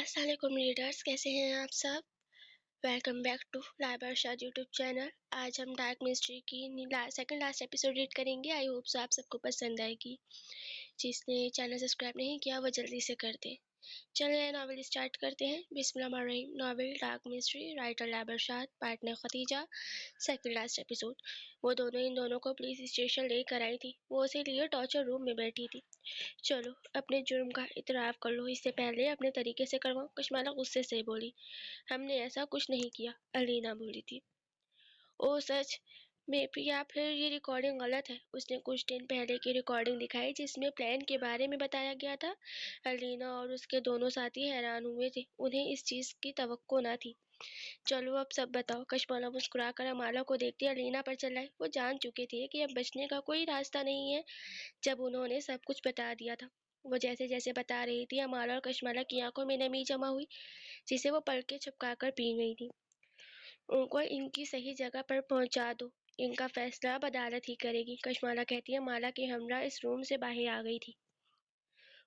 السلام علیکم ریڈرز، کیسے ہیں آپ سب؟ Welcome back to Laiba Irshad YouTube channel. آج ہم ڈارک مسٹری کی سیکنڈ لاسٹ ایپیسوڈ ریڈ کریں گے۔ آئی ہوپ آپ سب کو پسند آئے گی۔ جس نے چینل سبسکرائب نہیں کیا وہ جلدی سے کر دیں۔ چلیں ناول اسٹارٹ کرتے ہیں۔ بسم اللہ الرحمن الرحیم۔ Novel dark mystery, writer Laiba Irshad, partner Khadija, second last episode. وہ دونوں ان دونوں کو پولیس اسٹیشن لے کر آئی تھی۔ وہ اسے لیے ٹارچر روم میں بیٹھی تھی۔ چلو اپنے جرم کا اعتراف کر لو، اس سے پہلے اپنے طریقے سے کرواؤ، کشمالہ غصے سے بولی۔ ہم نے ایسا کچھ نہیں کیا، علینا بولی تھی۔ او سچ میں یا پھر یہ ریکارڈنگ غلط ہے؟ اس نے کچھ دن پہلے کی ریکارڈنگ دکھائی جس میں پلان کے بارے میں بتایا گیا تھا۔ علینا اور اس کے دونوں ساتھی حیران ہوئے تھے، انہیں اس چیز کی توقع نہ تھی۔ چلو اب سب بتاؤ، کشمالہ مسکرا کر امالہ کو دیکھتی علینا پر چلائی۔ وہ جان چکے تھے کہ اب بچنے کا کوئی راستہ نہیں ہے۔ جب انہوں نے سب کچھ بتا دیا تھا، وہ جیسے جیسے بتا رہی تھی، امالہ اور کشمالہ کی آنکھوں میں نمی جمع ہوئی جسے وہ پلکیں چھپکا کر پی گئی تھی۔ ان کو ان کی صحیح جگہ پر پہنچا دو، ان کا فیصلہ اب عدالت ہی کرے گی، کشمالہ کہتی ہے۔ امالہ کے ہمراہ اس روم سے باہر آ گئی تھی۔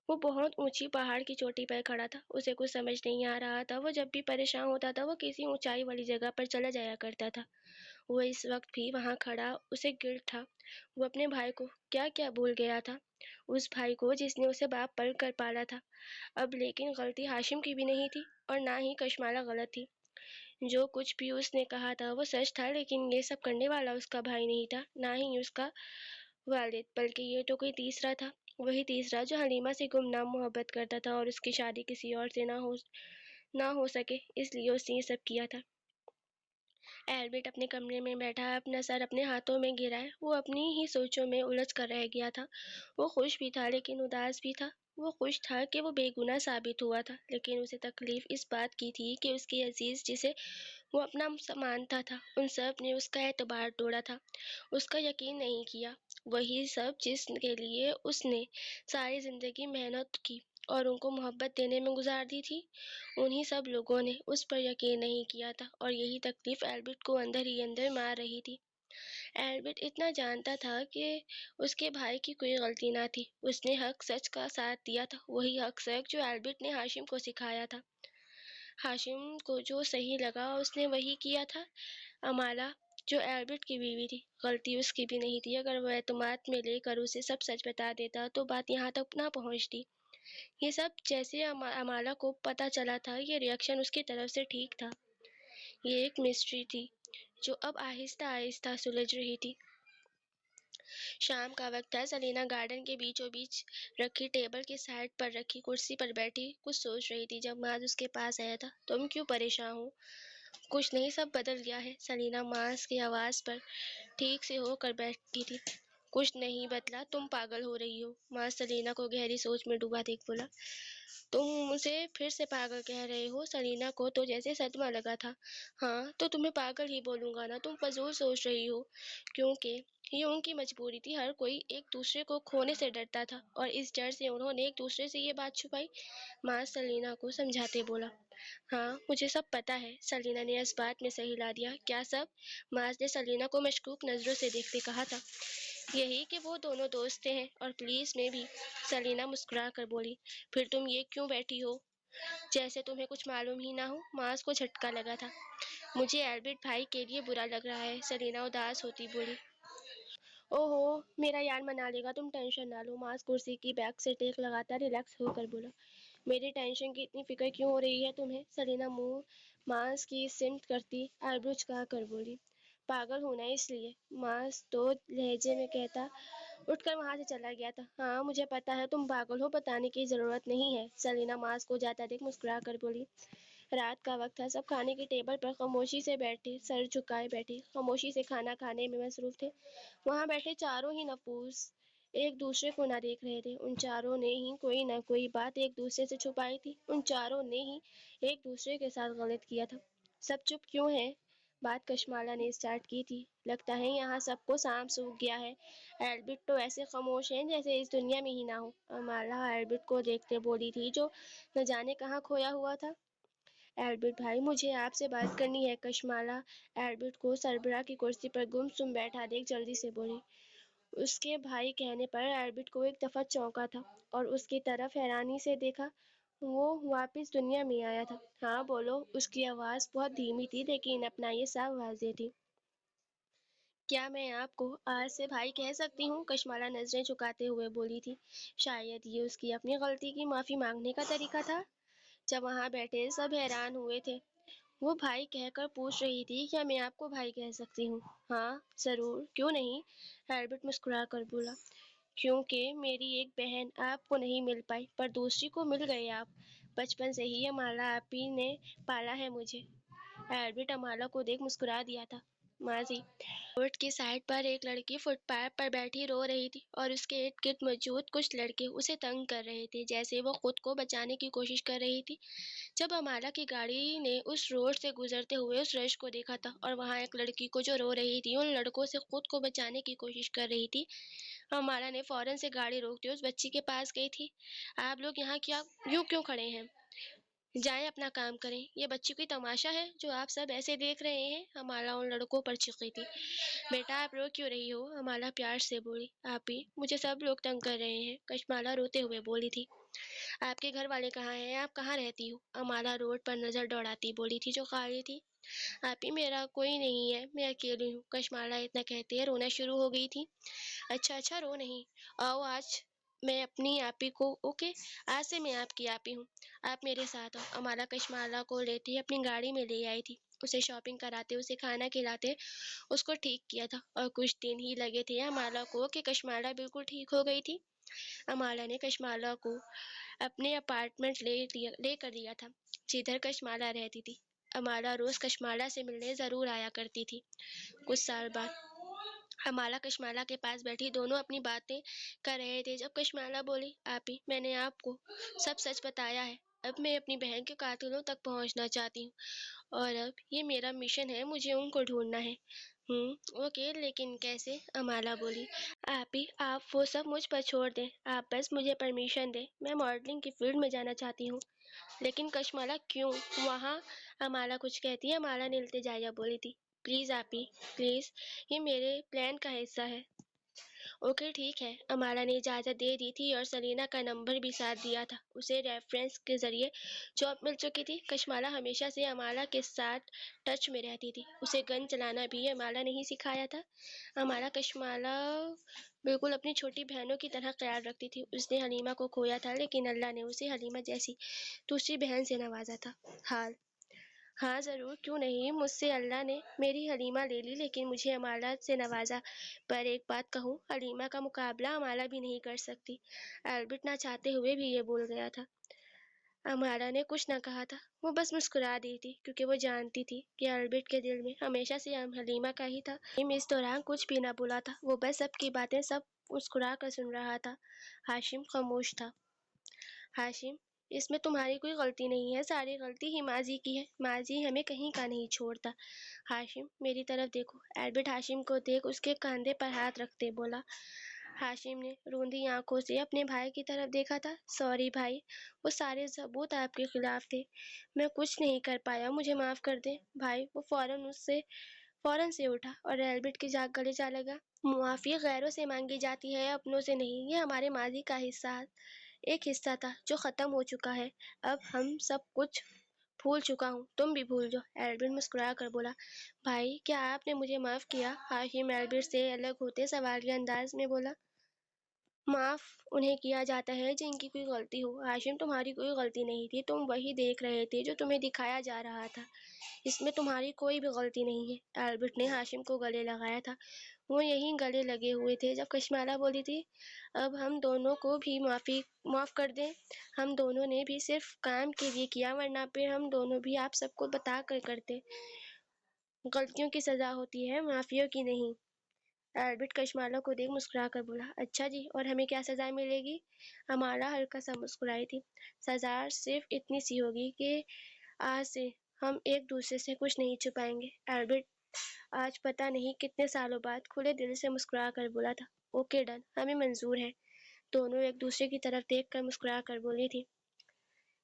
وہ بہت اونچی پہاڑ کی چوٹی پر کھڑا تھا، اسے کچھ سمجھ نہیں آ رہا تھا۔ وہ جب بھی پریشان ہوتا تھا وہ کسی اونچائی والی جگہ پر چلا جایا کرتا تھا۔ وہ اس وقت بھی وہاں کھڑا اسے گلٹ تھا۔ وہ اپنے بھائی کو کیا کیا بھول گیا تھا، اس بھائی کو جس نے اسے باپ پل کر پالا تھا۔ اب لیکن غلطی ہاشم کی بھی نہیں تھی اور نہ ہی کشمالہ غلط تھی۔ جو کچھ بھی اس نے کہا تھا وہ سچ تھا، لیکن یہ سب کرنے والا اس کا بھائی نہیں تھا، نہ ہی اس کا والد، بلکہ یہ تو کوئی تیسرا تھا، وہی تیسرا جو حلیمہ سے گمنام محبت کرتا تھا اور اس کی شادی کسی اور سے نہ ہو سکے، اس لیے اس نے یہ سب کیا تھا۔ ایلبرٹ اپنے کمرے میں بیٹھا اپنا سر اپنے ہاتھوں میں گرائے، وہ اپنی ہی سوچوں میں الجھ کر رہ گیا تھا۔ وہ خوش بھی تھا لیکن اداس بھی تھا۔ وہ خوش تھا کہ وہ بے گناہ ثابت ہوا تھا، لیکن اسے تکلیف اس بات کی تھی کہ اس کے عزیز جسے وہ اپنا مانتا تھا، ان سب نے اس کا اعتبار توڑا تھا، اس کا یقین نہیں کیا۔ وہی سب جس کے لیے اس نے ساری زندگی محنت کی اور ان کو محبت دینے میں گزار دی تھی، انہی سب لوگوں نے اس پر یقین نہیں کیا تھا، اور یہی تکلیف ایلبرٹ کو اندر ہی اندر مار رہی تھی۔ ایلبرٹ اتنا جانتا تھا کہ اس کے بھائی کی کوئی غلطی نہ تھی، اس نے حق سچ کا ساتھ دیا تھا، وہی حق سچ جو ایلبرٹ نے ہاشم کو سکھایا تھا۔ ہاشم کو جو صحیح لگا اس نے وہی کیا تھا۔ امالہ جو ایلبرٹ کی بیوی تھی، غلطی اس کی بھی نہیں تھی۔ اگر وہ اعتماد میں لے کر اسے سب سچ بتا دیتا تو بات یہاں تک نہ پہنچتی۔ یہ سب جیسے امالہ کو پتہ چلا تھا، یہ ریئیکشن اس کی طرف سے ٹھیک تھا۔ یہ ایک مسٹری تھی جو اب آہستہ آہستہ سلجھ رہی تھی۔ شام کا وقت تھا۔ سلینا گارڈن کے بیچوں بیچ رکھی ٹیبل کے سائڈ پر رکھی کرسی پر بیٹھی کچھ سوچ رہی تھی جب معاذ اس کے پاس آیا تھا۔ تم کیوں پریشان ہو؟ کچھ نہیں، سب بدل گیا ہے۔ سلینا معاذ کی آواز پر ٹھیک سے ہو کر بیٹھی تھی۔ کچھ نہیں بدلا، تم پاگل ہو رہی ہو۔ معاذ سلینا کو گہری سوچ میں ڈوبا دیکھ بولا۔ تم مجھے پھر سے پاگل کہہ رہے ہو؟ سلینا کو تو جیسے صدمہ لگا تھا۔ ہاں تو تمہیں پاگل ہی بولوں گا نا، تم فضول سوچ رہی ہو۔ کیونکہ یہ ان کی مجبوری تھی، ہر کوئی ایک دوسرے کو کھونے سے ڈرتا تھا اور اس ڈر سے انہوں نے ایک دوسرے سے یہ بات چھپائی۔ معاذ سلینا کو سمجھاتے بولا۔ ہاں مجھے سب پتا ہے، سلینا نے اس بات میں صحیح ہلا دیا۔ کیا سب؟ معاذ نے سلینا کو مشکوک نظروں سے دیکھتے کہا تھا۔ یہی کہ وہ دونوں دوست ہیں اور پولیس میں بھی، سلینا مسکرا کر بولی۔ پھر تم یہ کیوں بیٹھی ہو جیسے تمہیں کچھ معلوم ہی نہ ہو؟ معاذ کو جھٹکا لگا تھا۔ مجھے ایلبرٹ بھائی کے لیے برا لگ رہا ہے، سلینا اداس ہوتی بولی۔ اوہو میرا یار منا لے گا، تم ٹینشن نہ لو۔ معاذ کرسی کی بیک سے ٹیک لگاتا ریلیکس ہو کر بولا۔ میری ٹینشن کی اتنی فکر کیوں ہو رہی ہے تمہیں؟ سلینا منہ معاذ کی سمت کرتی آئیبرو جھکا کر بولی۔ پاگل ہوں نا اس لیے، معاذ تو لہجے میں کہتا اٹھ کر وہاں سے چلا گیا تھا۔ ہاں مجھے پتا ہے تم پاگل ہو، بتانے کی ضرورت نہیں ہے، سلینا معاذ کو جاتا دیکھ مسکرا کر بولی۔ رات کا وقت تھا، سب کھانے کی ٹیبل پر خاموشی سے بیٹھے، سر جھکائے بیٹھے، خاموشی سے کھانا کھانے میں مصروف تھے۔ وہاں بیٹھے چاروں ہی نفوس ایک دوسرے کو نہ دیکھ رہے تھے، ان چاروں نے ہی کوئی نہ کوئی بات ایک دوسرے سے چھپائی تھی، ان چاروں نے ہی ایک دوسرے کے ساتھ غلط کیا تھا۔ سب چپ کیوں ہیں؟ بات کشمالہ نے اسٹارٹ کی تھی۔ لگتا ہے یہاں سب کو سانپ سونگھ گیا ہے، ایلبرٹ تو ایسے خاموش ہیں جیسے اس دنیا میں ہی نہ ہو۔ امالہ ایلبرٹ کو دیکھتے بولی تھی جو نہ جانے کہاں کھویا ہوا تھا۔ ایلبرٹ بھائی مجھے آپ سے بات کرنی ہے، کشمالہ ایلبرٹ کو سربراہ کی کرسی پر گم سم بیٹھا دیکھ جلدی سے بولی۔ اس کے بھائی کہنے پر ایلبرٹ کو ایک دفعہ چونکا تھا اور اس کی طرف حیرانی سے دیکھا۔ وہ واپس دنیا میں آیا تھا۔ ہاں بولو۔ اس کی آواز بہت دھیمی تھی لیکن اپنا یہ صاف واضح تھی۔ کیا میں آپ کو آج سے بھائی کہہ سکتی ہوں؟ کشمالہ نظریں جھکاتے ہوئے بولی تھی۔ شاید یہ اس کی اپنی غلطی کی معافی مانگنے کا طریقہ تھا۔ جب وہاں بیٹھے سب حیران ہوئے تھے۔ وہ بھائی کہہ کر پوچھ رہی تھی، کیا میں آپ کو بھائی کہہ سکتی ہوں؟ ہاں ضرور، کیوں نہیں؟ ہربرٹ مسکرا کر بولا۔ کیونکہ میری ایک بہن آپ کو نہیں مل پائی پر دوسری کو مل گئے آپ۔ بچپن سے ہی امالا آپی نے پالا ہے مجھے۔ ہربرٹ امالا کو دیکھ مسکرا دیا تھا۔ ماضی روڈ کی سائڈ پر ایک لڑکی فٹ پاتھ پر بیٹھی رو رہی تھی اور اس کے ارد گرد موجود کچھ لڑکے اسے تنگ کر رہے تھے جیسے وہ خود کو بچانے کی کوشش کر رہی تھی۔ جب امالا کی گاڑی نے اس روڈ سے گزرتے ہوئے اس رش کو دیکھا تھا اور وہاں ایک لڑکی کو جو رو رہی تھی ان لڑکوں سے خود کو بچانے کی کوشش کر رہی تھی، امالا نے فوراً سے گاڑی روکتے اس بچی کے پاس گئی تھی۔ آپ لوگ یہاں یوں کیوں کھڑے ہیں؟ جائیں اپنا کام کریں، یہ بچی کوئی تماشا ہے جو آپ سب ایسے دیکھ رہے ہیں؟ امالا ان لڑکوں پر چیخی تھی۔ بیٹا آپ رو کیوں رہی ہو؟ امالا پیار سے بولی۔ آپی مجھے سب لوگ تنگ کر رہے ہیں، کشمالہ روتے ہوئے بولی تھی۔ آپ کے گھر والے کہاں ہیں؟ آپ کہاں رہتی ہو؟ امالا روڈ پر نظر دوڑاتی بولی تھی جو خالی تھی۔ آپی میرا کوئی نہیں ہے، میں اکیلی ہوں، کشمالہ اتنا کہتے رونا شروع ہو گئی تھی۔ اچھا رو نہیں، آؤ آج میں اپنی آپی کو اوکے، آج سے میں آپ کی آپی ہوں، آپ میرے ساتھ آؤ۔ امالا کشمالہ کو لیتی اپنی گاڑی میں لے آئی تھی، اسے شاپنگ کراتے، اسے کھانا کھلاتے اس کو ٹھیک کیا تھا اور کچھ دن ہی لگے تھے امالا کو کہ کشمالہ بالکل ٹھیک ہو گئی تھی۔ امالا نے کشمالہ کو اپنے اپارٹمنٹ لے کر دیا تھا جدھر کشمالہ رہتی تھی۔ امالا روز کشمالہ سے ملنے ضرور آیا کرتی تھی۔ کچھ سال بعد امالا کشمالہ کے پاس بیٹھی دونوں اپنی باتیں کر رہے تھے جب کشمالہ بولی، آپی میں نے آپ کو سب سچ بتایا ہے، اب میں اپنی بہن کے قاتلوں تک پہنچنا چاہتی ہوں اور اب یہ میرا مشن ہے، مجھے ان کو ڈھونڈنا ہے۔ اوکے لیکن کیسے؟ امالا بولی۔ آپی آپ وہ سب مجھ پر چھوڑ دیں، آپ بس مجھے پرمیشن دیں، میں ماڈلنگ کی فیلڈ میں جانا چاہتی ہوں۔ لیکن کشمالہ کیوں وہاں؟ امالا کچھ کہتی امالا نے التجائیہ بولی تھی، پلیز آپی پلیز، یہ میرے پلان کا حصہ ہے۔ اوکے ٹھیک ہے، امالا نے اجازت دے دی تھی اور سلینا کا نمبر بھی ساتھ دیا تھا، اسے ریفرنس کے ذریعے جاب مل چکی تھی۔ کشمالہ ہمیشہ سے امالا کے ساتھ ٹچ میں رہتی تھی، اسے گن چلانا بھی امالا نے ہی سکھایا تھا۔ امالا کشمالہ بالکل اپنی چھوٹی بہنوں کی طرح خیال رکھتی تھی۔ اس نے حلیمہ کو کھویا تھا لیکن اللہ نے اسے حلیمہ جیسی دوسری بہن سے نوازا تھا۔ ہاں ضرور، کیوں نہیں، مجھ سے اللہ نے میری حلیمہ لے لی لیکن مجھے امالا سے نوازا۔ پر ایک بات کہوں، حلیمہ کا مقابلہ امالا بھی نہیں کر سکتی۔ البرٹ نہ چاہتے ہوئے بھی یہ بول گیا تھا۔ امالا نے کچھ نہ کہا تھا، وہ بس مسکرا دی تھی کیونکہ وہ جانتی تھی کہ البرٹ کے دل میں ہمیشہ سے حلیمہ کا ہی تھا۔ اس دوران کچھ بھی نہ بولا تھا، وہ بس سب کی باتیں سب مسکرا کر سن رہا تھا۔ ہاشم خاموش تھا۔ ہاشم اس میں تمہاری کوئی غلطی نہیں ہے، ساری غلطی ہی ماضی کی ہے، ماضی ہمیں کہیں کا نہیں چھوڑتا۔ ہاشم میری طرف دیکھو۔ البرٹ ہاشم کو دیکھ اس کے کاندھے پر ہاتھ رکھتے بولا۔ ہاشم نے روندھی آنکھوں سے اپنے بھائی کی طرف دیکھا تھا۔ سوری بھائی، وہ سارے ثبوت آپ کے خلاف تھے، میں کچھ نہیں کر پایا، مجھے معاف کر دیں بھائی۔ وہ فوراً سے اٹھا اور البرٹ کے گلے جا لگا۔ معافی غیروں سے مانگی جاتی ہے، اپنوں سے نہیں، یہ ہمارے ماضی کا ایک حصہ تھا جو ختم ہو چکا ہے، اب ہم سب کچھ بھول چکا ہوں، تم بھی بھول جاؤ۔ البرٹ مسکرا کر بولا، بھائی کیا آپ نے مجھے معاف کیا؟ ہاشم البرٹ سے الگ ہوتے سوالیہ انداز میں بولا۔ معاف انہیں کیا جاتا ہے جن کی کوئی غلطی ہو۔ ہاشم تمہاری کوئی غلطی نہیں تھی، تم وہی دیکھ رہے تھے جو تمہیں دکھایا جا رہا تھا، اس میں تمہاری کوئی بھی غلطی نہیں ہے۔ البرٹ نے ہاشم کو گلے لگایا تھا، وہ یہیں گلے لگے ہوئے تھے جب کشمالہ بولی تھی، اب ہم دونوں کو بھی معاف کر دیں، ہم دونوں نے بھی صرف کام کے لیے کیا، ورنہ پھر ہم دونوں بھی آپ سب کو بتا کر کرتے۔ غلطیوں کی سزا ہوتی ہے، معافیوں کی نہیں۔ البرٹ کشمالہ کو دیکھ مسکرا کر بولا، اچھا جی، اور ہمیں کیا سزا ملے گی؟ امالا ہلکا سا مسکرائی تھی، سزا صرف اتنی سی ہوگی کہ آج سے ہم ایک دوسرے سے کچھ نہیں چھپائیں گے۔ البرٹ آج پتہ نہیں کتنے سالوں بعد کھلے دل سے مسکرا کر بولا تھا، اوکے ڈن، ہمیں منظور ہے۔ دونوں ایک دوسرے کی طرف دیکھ کر مسکرا کر بولی تھی،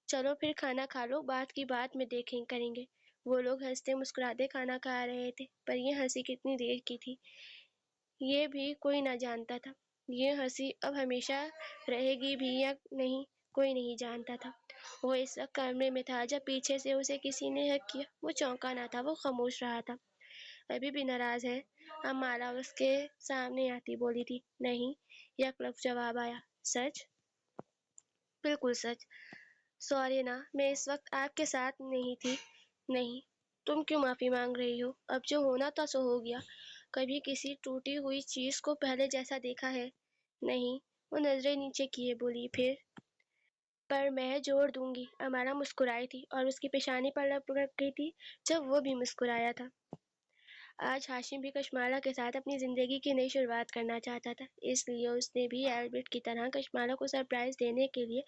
چلو پھر کھانا کھا لو، بات کی بات میں کریں گے۔ وہ لوگ ہنستے مسکراتے کھانا کھا رہے تھے، پر یہ ہنسی کتنی دیر کی تھی یہ بھی کوئی نہ جانتا تھا، یہ ہنسی اب ہمیشہ رہے گی بھی یا نہیں کوئی نہیں جانتا تھا۔ وہ اس وقت کمرے میں تھا جب پیچھے سے اسے کسی نے حق کیا۔ وہ چونکا نہ تھا، وہ خاموش رہا تھا۔ ابھی بھی ناراض ہے؟ امالا اس کے سامنے آتی بولی تھی۔ نہیں، یک لفظ جواب آیا۔ سچ؟ بالکل سچ۔ سوری نا، میں اس وقت آپ کے ساتھ نہیں تھی۔ نہیں، تم کیوں معافی مانگ رہی ہو؟ اب جو ہونا تھا سو ہو گیا۔ کبھی کسی ٹوٹی ہوئی چیز کو پہلے جیسا دیکھا ہے؟ نہیں، وہ نظریں نیچے کیے بولی۔ پھر؟ پر میں جوڑ دوں گی۔ امالا مسکرائی تھی اور اس کی پیشانی پر لب رکھ گئی تھی جب وہ بھی مسکرایا تھا۔ آج ہاشم بھی کشمالا کے ساتھ اپنی زندگی کی نئی شروعات کرنا چاہتا تھا، اس لیے اس نے بھی ایلبرٹ کی طرح کشمالا کو سرپرائز دینے کے لیے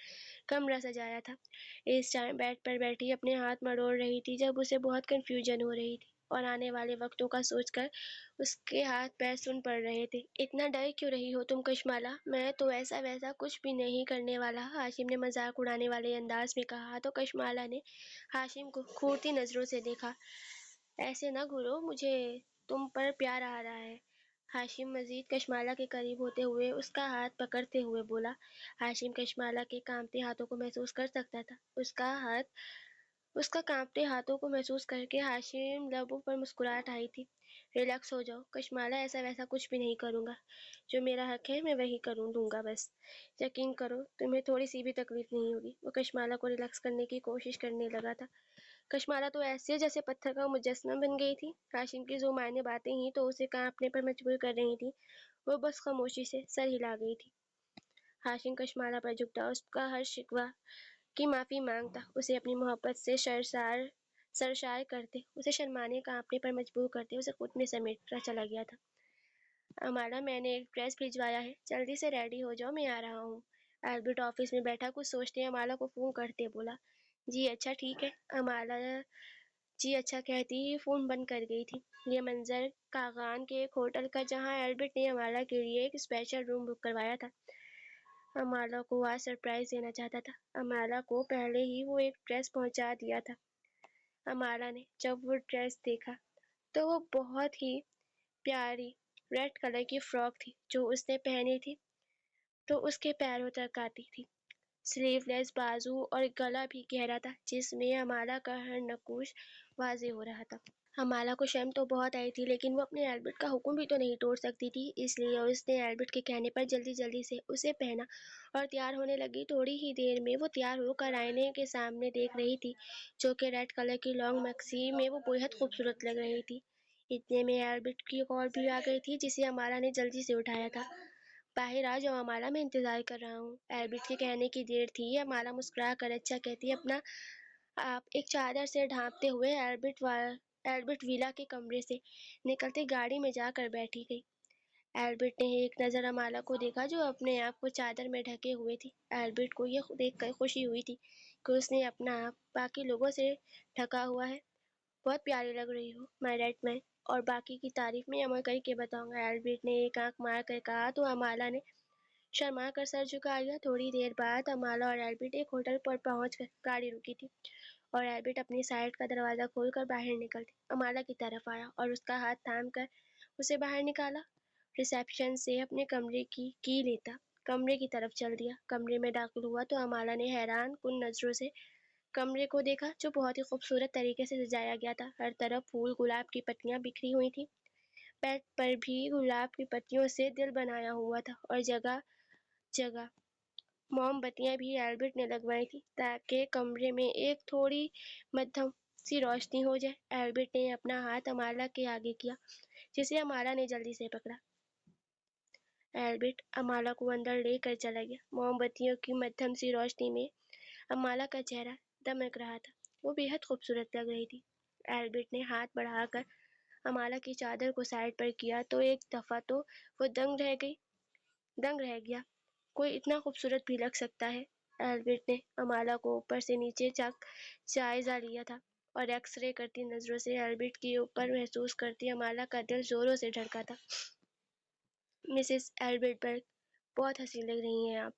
کمرہ سجایا تھا۔ اس ٹائم بیڈ پر بیٹھی اپنے ہاتھ مروڑ رہی تھی جب اسے بہت کنفیوژن ہو رہی تھی اور آنے والے وقتوں کا سوچ کر اس کے ہاتھ پیر سن پڑ رہے تھے۔ اتنا ڈر کیوں رہی ہو تم کشمالا؟ میں تو ایسا ویسا کچھ بھی نہیں کرنے والا، ہاشم نے مذاق اڑانے والے انداز میں کہا تو کشمالا نے ہاشم کو گھورتی نظروں سے دیکھا۔ ایسے نہ گھورو، مجھے تم پر پیار آ رہا ہے۔ ہاشم مزید کشمالا کے قریب ہوتے ہوئے اس کا ہاتھ پکڑتے ہوئے بولا۔ ہاشم کشمالا کے کانپتے ہاتھوں کو محسوس کر سکتا تھا۔ اس کا کانپتے ہاتھوں کو محسوس کر کے ہاشم لبوں پر مسکراہٹ آئی تھی۔ ریلیکس ہو جاؤ کشمالا، ایسا ویسا کچھ بھی نہیں کروں گا۔ جو میرا حق ہے میں وہی کروں دوں گا، بس یقین کرو تمہیں تھوڑی سی بھی تکلیف نہیں ہوگی۔ وہ کشمالا کو ریلیکس کرنے کی کوشش کرنے لگا تھا۔ کشمالا تو ایسے جیسے پتھر کا مجسمہ بن گئی تھی۔ ہاشم کی جو معنی باتیں ہی تو اسے کانپنے پر مجبور کر رہی تھی، وہ بس خاموشی سے سر ہلا گئی تھی۔ ہاشم کشمالا پر جھکتا، اس کا ہر شکوہ کی معافی مانگتا، اسے اپنی محبت سے سرشار کرتے، اسے شرمانے کانپنے پر مجبور کرتے، اسے خود میں سمیٹتا چلا گیا تھا۔ امالا، میں نے ایک ڈریس بھجوایا ہے، جلدی سے ریڈی ہو جاؤ، میں آ رہا ہوں۔ ایلبرٹ آفس میں بیٹھا کچھ سوچتے امالا کو فون کرتے بولا۔ جی اچھا ٹھیک ہے۔ امالا جی اچھا کہتی ہی فون بند کر گئی تھی۔ یہ منظر کاغان کے ایک ہوٹل کا جہاں ایلبرٹ نے امالا کے لیے ایک اسپیشل روم بک کروایا تھا۔ امالا کو آج سرپرائز دینا چاہتا تھا۔ امالا کو پہلے ہی وہ ایک ڈریس پہنچا دیا تھا۔ امالا نے جب وہ ڈریس دیکھا تو وہ بہت ہی پیاری ریڈ کلر کی فراک تھی جو اس نے پہنی تھی تو اس کے پیروں تک آتی تھی۔ سلیو لیس بازو اور گلا بھی گہرا تھا جس میں امالا کا ہر نقوش واضح ہو رہا تھا۔ امالا کو شرم تو بہت آئی تھی لیکن وہ اپنے ایلبرٹ کا حکم بھی تو نہیں توڑ سکتی تھی، اس لیے اس نے ایلبرٹ کے کہنے پر جلدی جلدی سے اسے پہنا اور تیار ہونے لگی۔ تھوڑی ہی دیر میں وہ تیار ہو کر آئینے کے سامنے دیکھ رہی تھی جو کہ ریڈ کلر کی لانگ میکسی میں وہ بےحد خوبصورت لگ رہی تھی۔ اتنے میں ایلبرٹ کی کال بھی آ گئی تھی جسے امالا نے جلدی سے اٹھایا تھا۔ باہر آ جاؤ امالا، میں انتظار کر رہا ہوں۔ ایلبرٹ کے کہنے کی دیر تھی۔ امالا مسکرا کر اچھا کہتی اپنا آپ ایک چادر سے ڈھانپتے ہوئے ایلبرٹ ویلا کے کمرے سے نکلتے گاڑی میں جا کر بیٹھی گئی۔ ایلبرٹ نے ایک نظر امالا کو دیکھا جو اپنے آپ کو چادر میں ڈھکے ہوئے تھی۔ ایلبرٹ کو یہ دیکھ کر خوشی ہوئی تھی کہ اس نے اپنا آپ باقی لوگوں سے ڈھکا ہوا ہے۔ بہت پیاری لگ رہی ہو مائی ریڈ مین، اور باقی کی تعریف میں عمل کر کے بتاؤں گا، ایلبرٹ نے ایک آنکھ مار کر کہا تو امالا نے شرما کر سر جھکا لیا۔ تھوڑی دیر بعد امالا اور ایلبرٹ ایک ہوٹل پر پہنچ کر گاڑی رکی تھی اور ایلبرٹ اپنی سائیڈ کا دروازہ کھول کر باہر نکلتے امالا کی طرف آیا اور اس کا ہاتھ تھام کر اسے باہر نکالا۔ ریسیپشن سے اپنے کمرے کی لیتا کمرے کی طرف چل دیا۔ کمرے میں داخل ہوا تو امالا نے حیران کن نظروں سے کمرے کو دیکھا جو بہت ہی خوبصورت طریقے سے سجایا گیا تھا۔ ہر طرف پھول گلاب کی پتیاں بکھری ہوئی تھی، بیڈ پر بھی گلاب کی پتیوں سے دل بنایا ہوا تھا اور جگہ جگہ موم بتیاں بھی ایلبرٹ نے لگوائی تھی تاکہ کمرے میں ایک تھوڑی مدھم سی روشنی ہو جائے۔ ایلبرٹ نے اپنا ہاتھ امالا کے آگے کیا جسے امالا نے جلدی سے پکڑا۔ ایلبرٹ امالا کو اندر لے کر چلا گیا۔ موم بتیوں کی مدھم سی روشنی میں امالا کا چہرہ دمک رہا تھا، وہ بے حد خوبصورت لگ رہی تھی۔ ایلبرٹ نے ہاتھ بڑھا کر امالا کی چادر کو سائڈ پر کیا تو ایک دفعہ تو وہ دنگ رہ گیا، کوئی اتنا خوبصورت بھی لگ سکتا ہے۔ ایلبرٹ نے امالا کو اوپر سے نیچے جائزہ لیا تھا اور ایکس رے کرتی نظروں سے ایلبرٹ کے اوپر محسوس کرتی امالا کا دل زوروں سے دھڑکا تھا۔ مسز ایلبرٹ برگ، بہت حسین لگ رہی ہیں آپ۔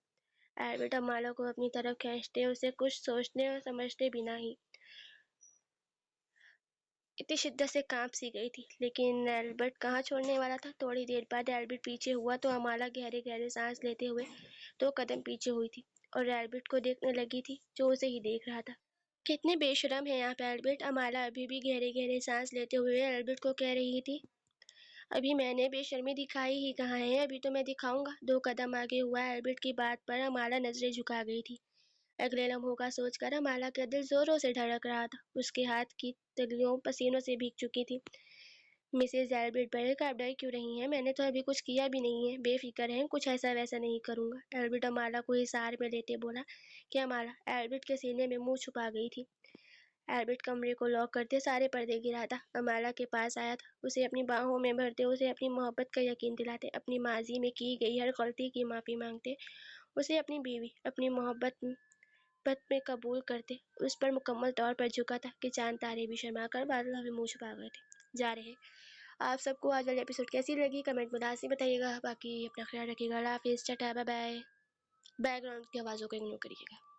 ایلبرٹ امالا کو اپنی طرف کھینچتے اسے کچھ سوچنے اور سمجھتے بنا ہی اتنی شدت سے کانپ سی گئی تھی، لیکن ایلبرٹ کہاں چھوڑنے والا تھا۔ تھوڑی دیر بعد ایلبرٹ پیچھے ہوا تو امالا گہرے گہرے سانس لیتے ہوئے 2 قدم پیچھے ہوئی تھی۔ اور ایلبرٹ کو دیکھنے لگی تھی جو اسے ہی دیکھ رہا تھا۔ کتنے بے شرم ہیں آپ ایلبرٹ، امالا ابھی بھی گہرے گہرے سانس لیتے ہوئے ایلبرٹ کو کہہ رہی تھی۔ ابھی میں نے بے شرمی دکھائی ہی کہاں ہے، ابھی تو میں دکھاؤں گا۔ 2 قدم آگے ہوا ایلبرٹ کی بات پر امالا نظریں جھکا گئی تھی۔ اگلے لمحوں کا سوچ کر امالا کا دل زوروں سے دھڑک رہا تھا، اس کے ہاتھ کی تلیوں پسینوں سے بھیگ چکی تھی۔ مسز ایلبرٹ بریک، آپ ڈر کیوں رہی ہیں؟ میں نے تو ابھی کچھ کیا بھی نہیں ہے، بے فکر ہیں، کچھ ایسا ویسا نہیں کروں گا۔ ایلبرٹ امالا کو حصار میں لیتے بولا کہ امالا ایلبرٹ کے سینے میں منہ چھپا گئی تھی۔ ایلبرٹ کمرے کو لاک کرتے سارے پردے گرا تھا، امالا کے پاس آیا تھا، اسے اپنی باہوں میں بھرتے، اسے اپنی محبت کا یقین دلاتے، اپنی ماضی میں کی گئی ہر غلطی کی معافی مانگتے، اسے اپنی بیوی، اپنی محبت میں قبول کرتے۔ اس پر مکمل طور پر جھکا تھا کہ چاند تارے بھی شرما کر بادلوں میں منہ چھپا گئے تھے۔ جا رہے آپ سب کو آج والی ایپیسوڈ کیسی لگی کمنٹ میں لازمی بتائیے گا۔ باقی اپنا خیال رکھیے گا، اللہ حافظ، tata, bye bye. Background کی آوازوں کو اگنور کریے گا۔